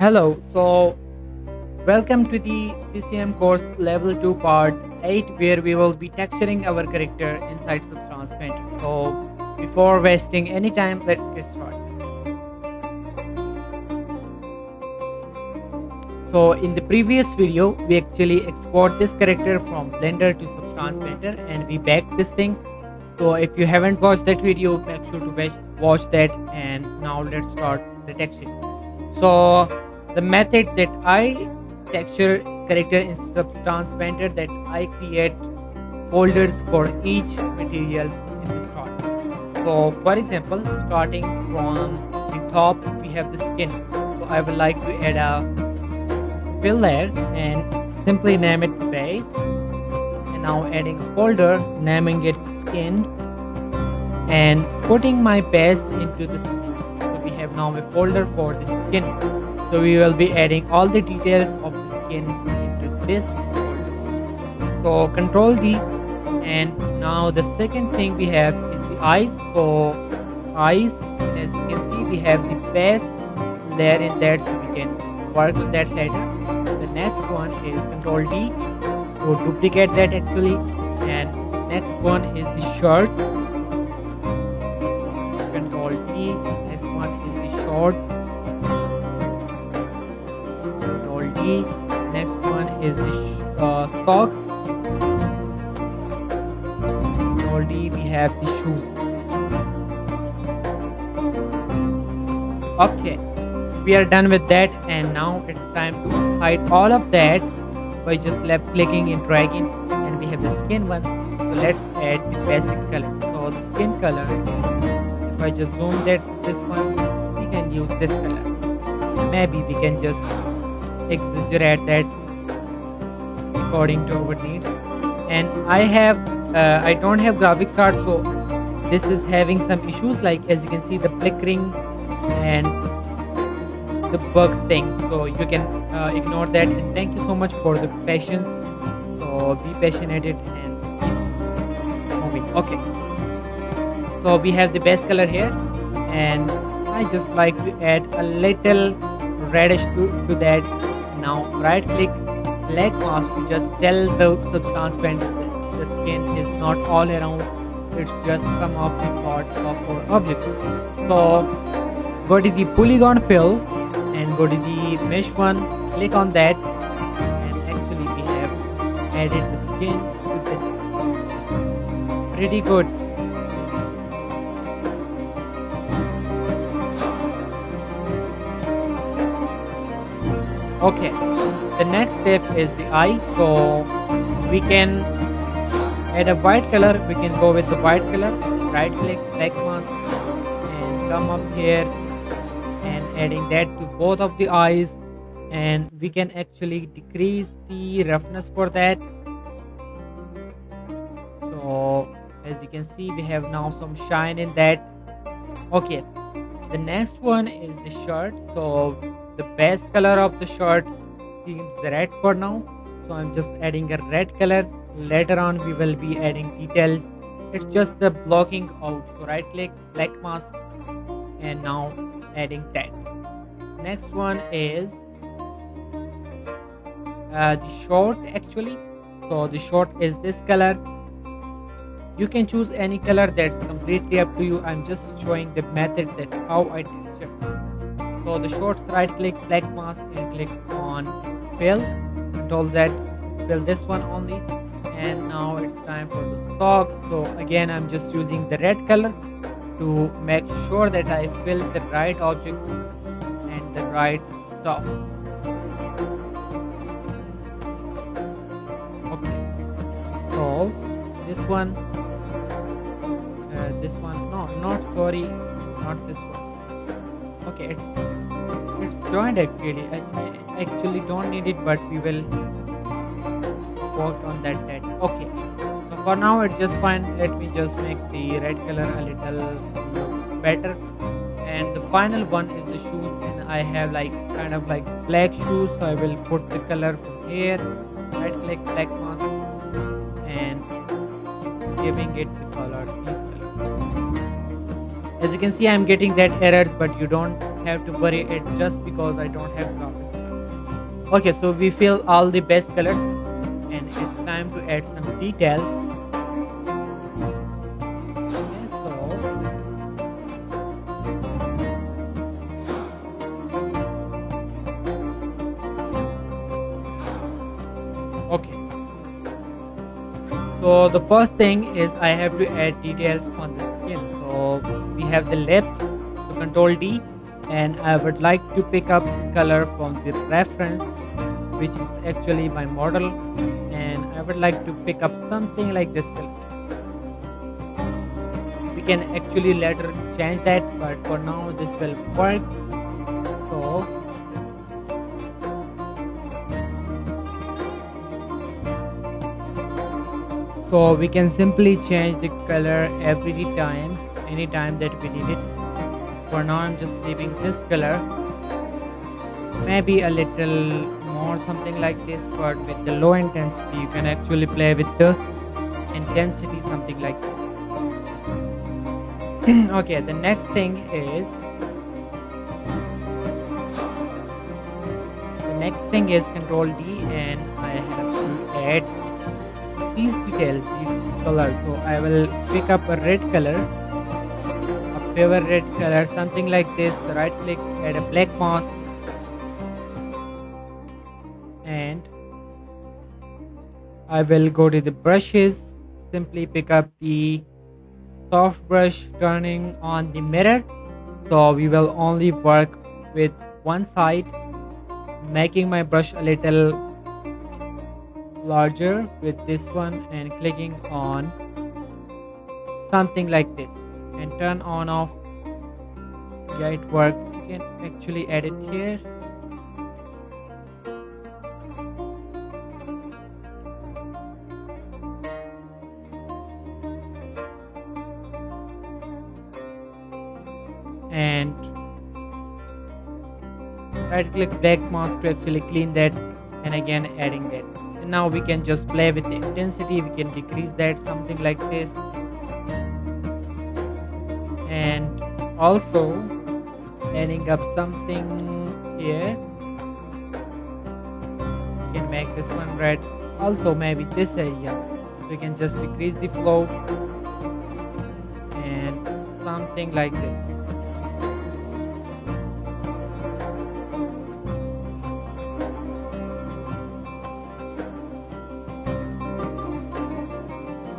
Hello, so welcome to the CCM Course Level 2 Part 8 where we will be texturing our character inside Substance Painter. So before wasting any time, let's get started. So in the previous video, we actually export this character from Blender to Substance Painter and we backed this thing. So if you haven't watched that video, make sure to watch that, and now let's start the texturing. So the method that I texture character in Substance Painter, that I create folders for each materials in the start. So for example, starting from the top, we have the skin. So I would like to add a fill layer and simply name it base. And now adding a folder, naming it skin, and putting my base into the skin. So we have now a folder for the skin. So we will be adding all the details of the skin into this folder. So Control D, and now the second thing we have is the eyes. So eyes, and as you can see, we have the base layer in that, so we can work on that later. The next one is Control D to duplicate that actually, and next one is the shirt. Control D. Next one is the short. Control D. Next one is the socks. Control D. We have the shoes. Okay, we are done with that, and now it's time to hide all of that by just left clicking and dragging. And we have the skin one. So let's add the basic color. So the skin color is, if I just zoom that this one, we can use this color. Maybe we can just exaggerate that according to our needs. And I don't have graphics card, so this is having some issues, like as you can see the flickering and the bugs thing. So you can ignore that, and thank you so much for the patience. So be passionate and keep moving. Okay, so we have the base color here, and I just like to add a little reddish to that. Now right click black mask to just tell the substance painter that the skin is not all around, it's just some of the part of our object. So go to the polygon fill and go to the mesh one, click on that, and actually we have added the skin to this. Pretty good. Okay, the next step is the eye. So we can add a white color. We can go with the white color, right click black mask and come up here and adding that to both of the eyes, and we can actually decrease the roughness for that. So as you can see, we have now some shine in that. Okay, the next one is the shirt. So the base color of the shirt seems red for now, so I'm just adding a red color. Later on we will be adding details. It's just the blocking out. So right click black mask and now adding that. Next one is the short actually. So the short is this color. You can choose any color, that's completely up to you. I'm just showing the method that how I texture. So the shorts, right click black mask and click on fill. Control Z, fill this one only. And now it's time for the socks. So again, I'm just using the red color to make sure that I fill the right object and the right stuff. Okay, so this one, no, not sorry, not this one. Okay, it's joined actually. I actually don't need it, but we will work on that later. Okay, so for now it's just fine. Let me just make the red color a little look better. And the final one is the shoes, and I have like kind of like black shoes, so I will put the color from here. Right click black mask and giving it the color, these colors. As you can see, I'm getting that errors, but you don't have to worry it just because I don't have graphics card. Okay, so we fill all the best colors and it's time to add some details. Okay, so okay. So the first thing is I have to add details on the skin. So we have the lips, so control D, and I would like to pick up the color from the reference, which is actually my model, and I would like to pick up something like this color. We can actually later change that, but for now this will work. So so we can simply change the color every time, anytime that we need it. For now I'm just leaving this color, maybe a little more something like this, but with the low intensity you can actually play with the intensity something like this. Okay, the next thing is control D, and I have to add these details, these colors. So I will pick up a red color, a pure red color, something like this. Right click, add a black mask, and I will go to the brushes, simply pick up the soft brush, turning on the mirror. So we will only work with one side, making my brush a little larger with this one and clicking on something like this and turn on off. Yeah, it worked. You can actually add it here. And right click black mask to actually clean that, and again adding that. And now we can just play with the intensity. We can decrease that something like this, and also adding up something here. We can make this one red, also maybe this area. We can just decrease the flow and something like this.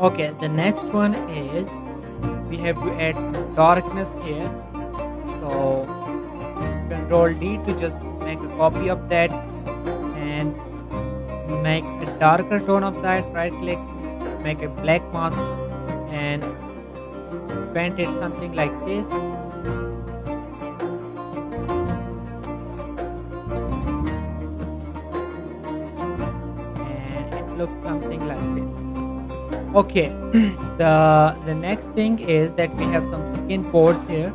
Okay, the next one is we have to add some darkness here. So control D to just make a copy of that and make a darker tone of that. Right click, make a black mask and paint it something like this. And it looks something like this. Okay, the next thing is that we have some skin pores here.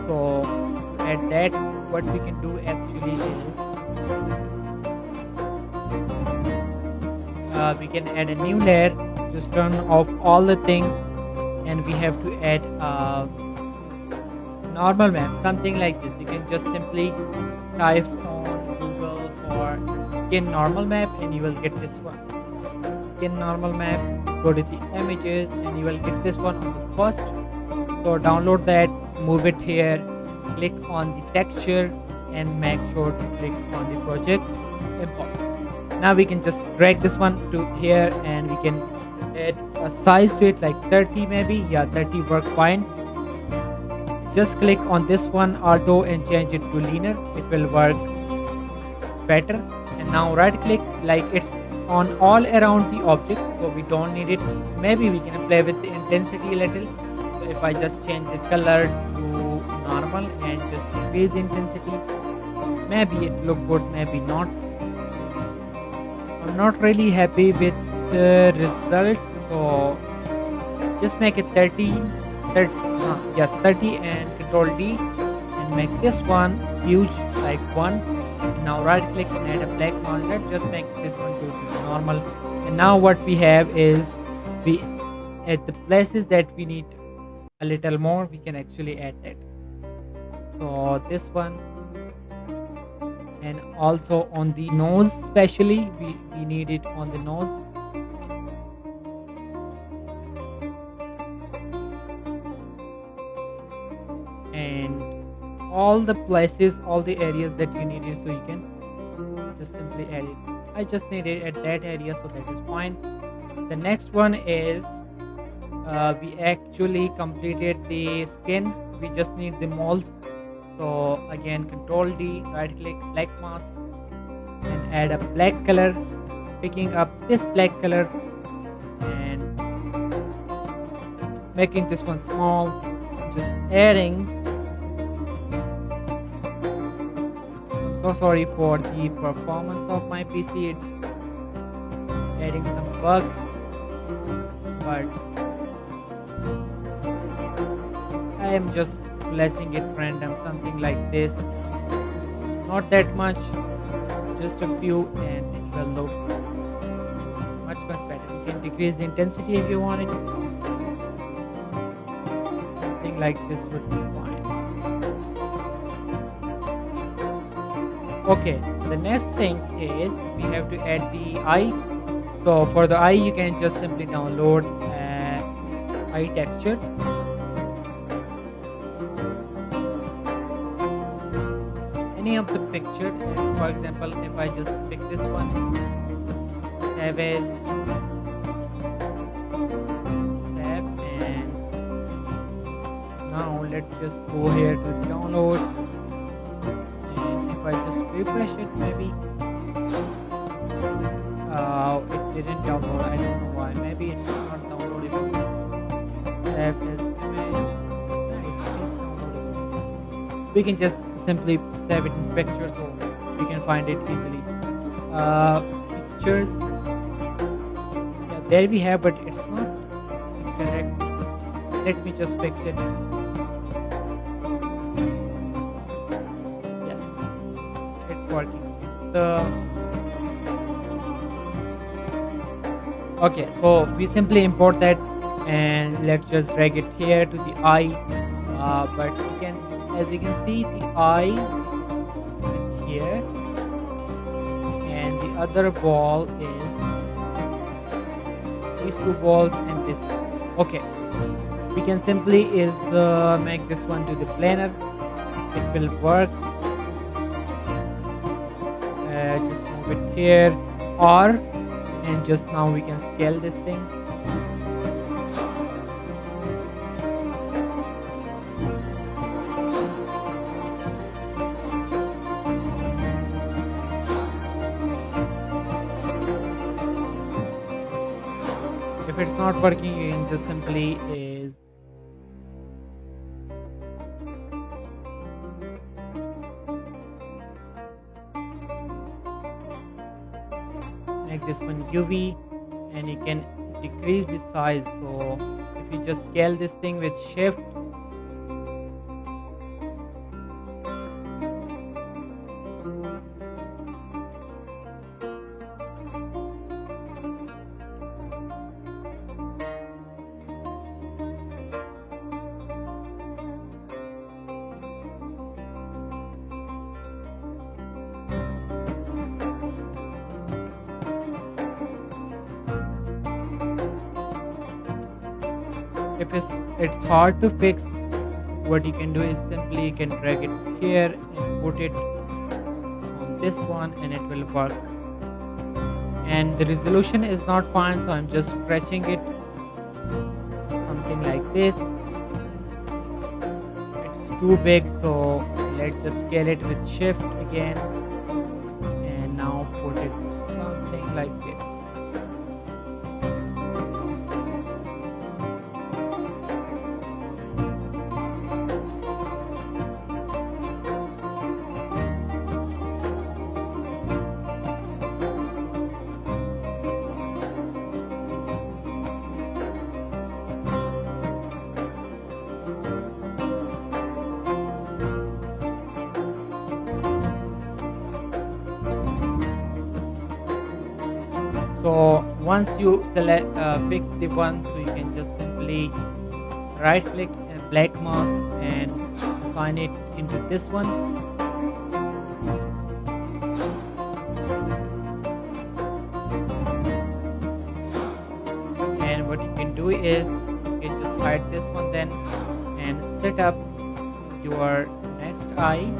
So to add that, what we can do actually is we can add a new layer, just turn off all the things, and we have to add a normal map, something like this. You can just simply type on Google for skin normal map and you will get this one. Skin normal map, go to the images and you will get this one on the first. So download that, move it here, click on the texture and make sure to click on the project import. Now we can just drag this one to here and we can add a size to it like 30 maybe. Yeah, 30 work fine. Just click on this one auto and change it to linear. It will work better. And now right click like it's on all around the object, so we don't need it. Maybe we can play with the intensity a little. So if I just change the color to normal and just increase the intensity, maybe it look good, maybe not. I'm not really happy with the result, so just make it 30, 30 yes 30 and control D and make this one huge like 1. And now right click and add a black mask. Let's just make this one to be normal. And now what we have is, we at the places that we need a little more, we can actually add that. So this one, and also on the nose, especially we need it on the nose. And all the places, all the areas that you need it, so you can just simply add it. I just need it at that area, so that is fine. The next one is we actually completed the skin. We just need the moles. So again, control D, right click, black mask, and add a black color, picking up this black color and making this one small, just adding. I'm so sorry for the performance of my PC, it's adding some bugs, but I am just placing it random, something like this, not that much, just a few, and it will look much better. You can decrease the intensity if you want it, something like this would be fine. Okay, the next thing is we have to add the eye. So for the eye, you can just simply download eye texture, any of the picture. For example, if I just pick this one, save as, save, and now let's just go here to downloads, and if I just refresh it, maybe it didn't download. I don't know why. Maybe it's not downloadable. Save as image. Yeah, it is downloadable. We can just simply save it in picture, so we can find it easily. Pictures. Yeah, there we have, but it's not correct. Let me just fix it. Yes, it's working. The Okay, so we simply import that, and let's just drag it here to the eye. But you can, as you can see, the eye is here, and the other ball is these two balls and this one. Okay, we can simply is make this one to the planar. It will work. Just move it here, or and just now we can scale this thing. If it's not working, you can just simply is make this one UV, and you can decrease the size. So if you just scale this thing with shift, if it's hard to fix, what you can do is simply you can drag it here and put it on this one, and it will work. And the resolution is not fine, so I'm just stretching it, something like this. It's too big, so let's just scale it with shift again, and now put it something like this. So once you select fix the one, so you can just simply right click and black mask and assign it into this one. And what you can do is you can just hide this one then and set up your next eye,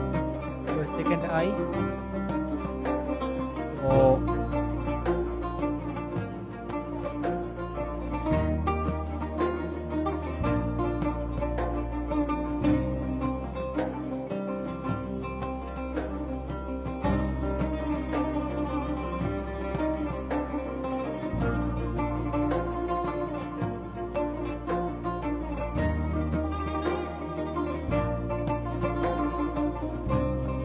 your second eye. So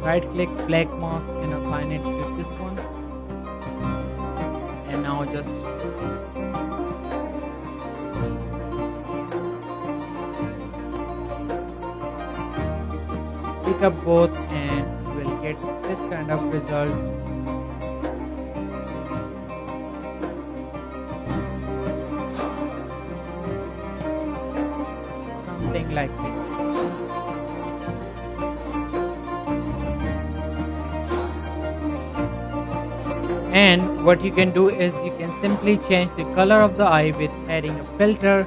right click black mask and assign it to this one. And now just pick up both and you will get this kind of result. Something like this. And what you can do is you can simply change the color of the eye with adding a filter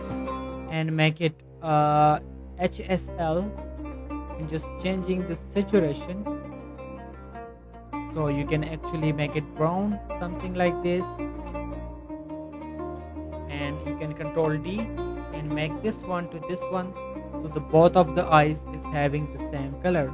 and make it HSL and just changing the saturation. So you can actually make it brown, something like this. And you can control D and make this one to this one. So the both of the eyes is having the same color.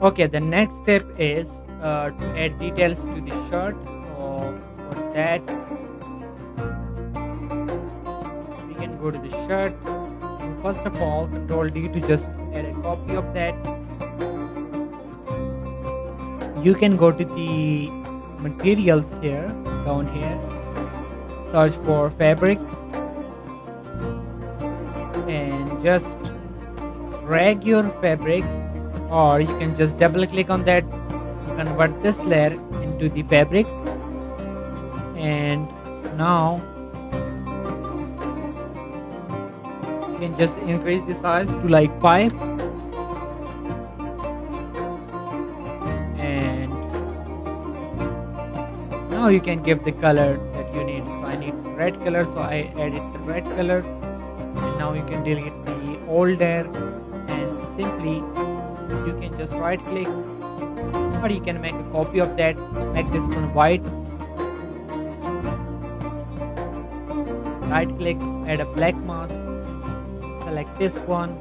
Okay, the next step is to add details to the shirt. So for that, we can go to the shirt. And first of all, Control D to just add a copy of that. You can go to the materials here, down here, search for fabric, and just drag your fabric, or you can just double click on that to convert this layer into the fabric. And now you can just increase the size to like 5, and now you can give the color that you need. So I need red color, so I added the red color. And now you can delete the old layer, and simply you can just right click, or you can make a copy of that, make this one white, right click, add a black mask, select this one,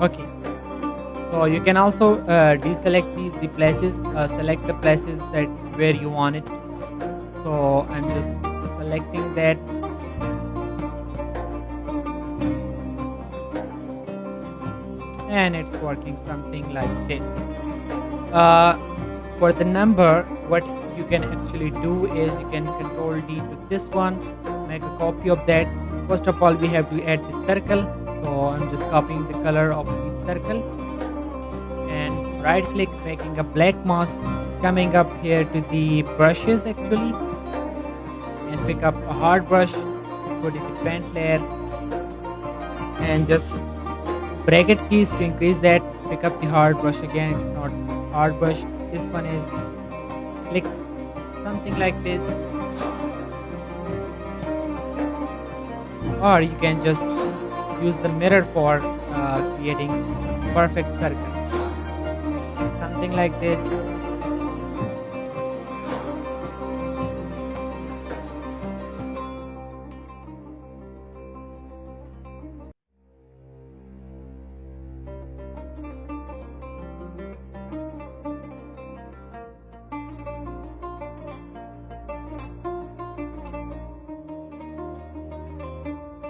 okay. So you can also deselect the places, select the places that where you want it. So I'm just selecting that, and it's working something like this. uh, for the number, what you can actually do is you can Control D to this one, make a copy of that. First of all, we have to add the circle, so I'm just copying the color of the circle, and right click, making a black mask, coming up here to the brushes actually, and pick up a hard brush, put it in the paint layer, and just bracket keys to increase that, pick up the hard brush again. It's not hard brush, this one is click, something like this. Or you can just use the mirror for creating perfect circle, something like this.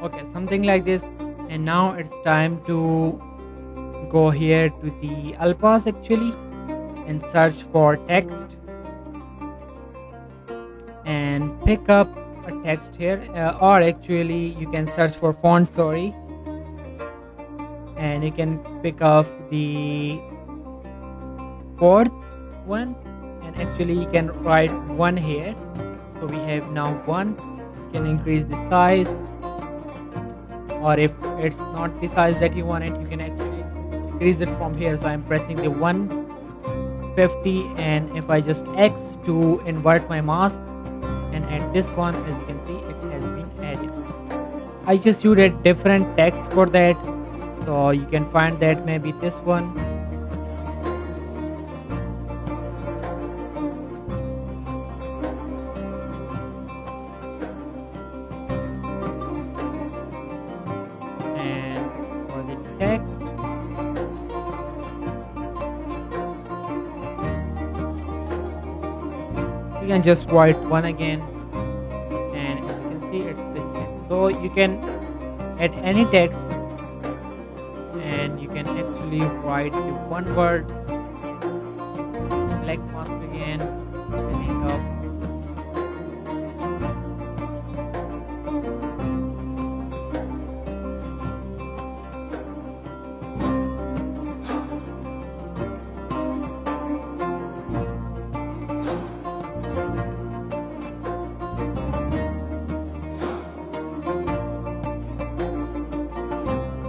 Okay, something like this. And now it's time to go here to the alphas actually and search for text and pick up a text here, or actually you can search for font, sorry, and you can pick up the fourth one, and actually you can write one here. So we have now one. You can increase the size, or if it's not the size that you want it, you can actually increase it from here. So I'm pressing the 150, and if I just X to invert my mask and add this one, as you can see, it has been added. I just used a different text for that, so you can find that maybe this one. And for the text, you can just write one again, and as you can see, it's this text. So you can add any text, and you can actually write the one word, black mask again, filling up.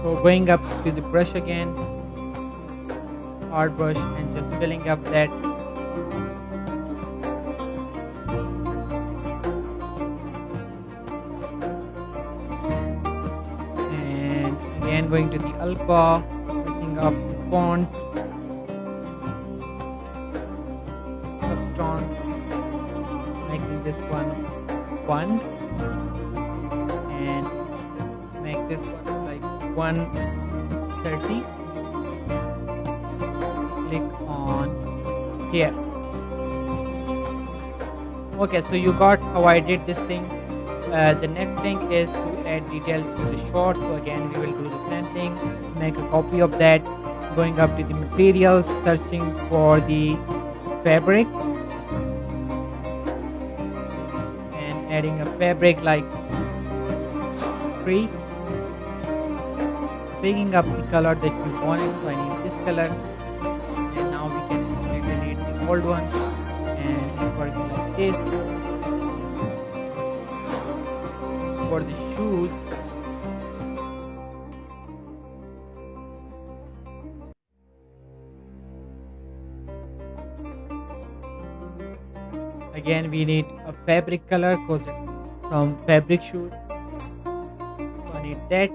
So going up to the brush again, hard brush, and just filling up that. And again going to the alpha, pressing up the font, substance, making this one font, and make this one like 130. Click on here. Okay, so you got how I did this thing. The next thing is to add details to the short. So again, we will do the same thing. Make a copy of that. Going up to the materials, searching for the fabric, and adding a fabric like 3. Picking up the color that we wanted. So I need this color. And now we can actually delete the old one. And it's working like this. For the shoes, again we need a fabric color because it's some fabric shoes. So I need that,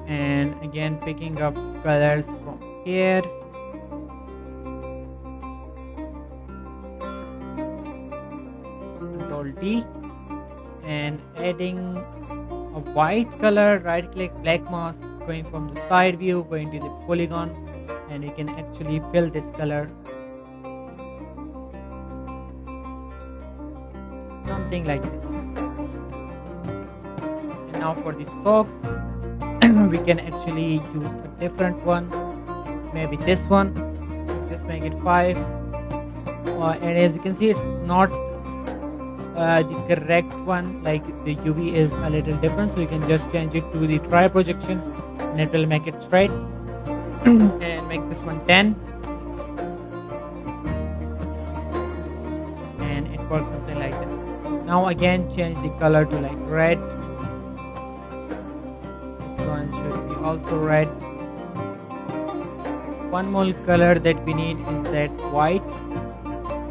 and again picking up colors from here. Control D, and adding a white color. Right click, black mask, going from the side view, going to the polygon, and you can actually fill this color, something like this. And now for the socks, we can actually use a different one, maybe this one. Just make it 5, and as you can see, it's not the correct one. Like the UV is a little different, so you can just change it to the try projection, and it will make it straight. And make this one 10, and it works something like this. Now again change the color to like red. This one should be also red. One more color that we need is that white.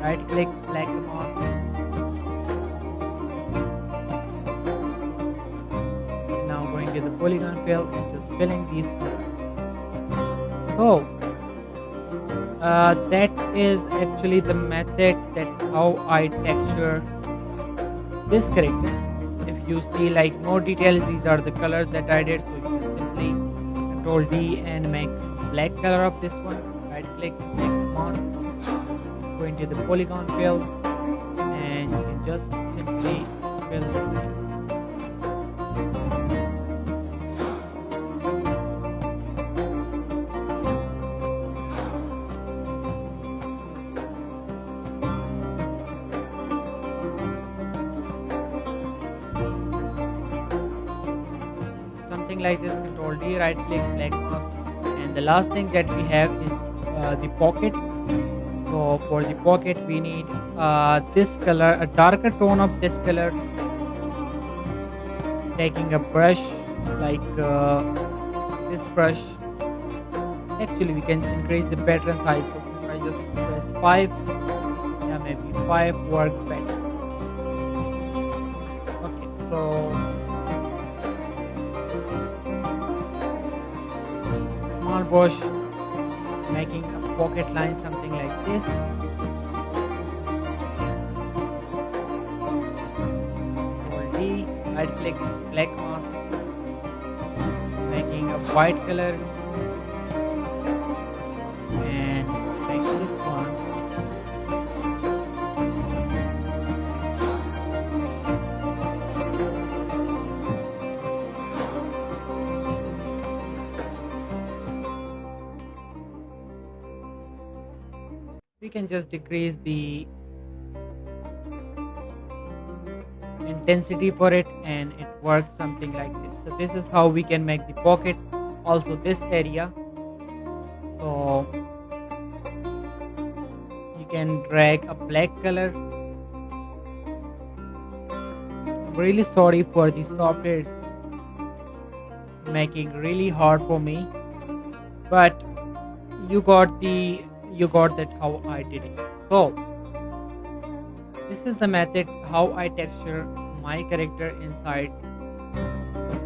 Right click, black mask, and now going to the polygon fill and just filling these colors. So that is actually the method that how I texture this character. If you see like more details, these are the colors that I did. So you can simply Control D and make black color of this one. Right click, make mask, go into the polygon fill, and you can just simply fill this thing. something like this. Control D, right click, black mask. And the last thing that we have is the pocket. So for the pocket we need this color, a darker tone of this color. Taking a brush like this brush. Actually we can increase the pattern size. So if I just press 5, yeah, maybe 5 work better. Okay, so small brush, making a pocket line, something like this. Control D, right click, black mask, making a white color, and like this one. We can just decrease the intensity for it, and it works something like this. So this is how we can make the pocket, also this area. So you can drag a black color. I'm really sorry for the software, it's making really hard for me, but you got that how I did it. So this is the method how I texture my character inside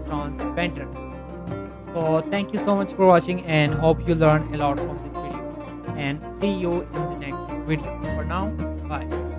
Substance Painter. So thank you so much for watching, and hope you learned a lot from this video, and see you in the next video. For now, bye.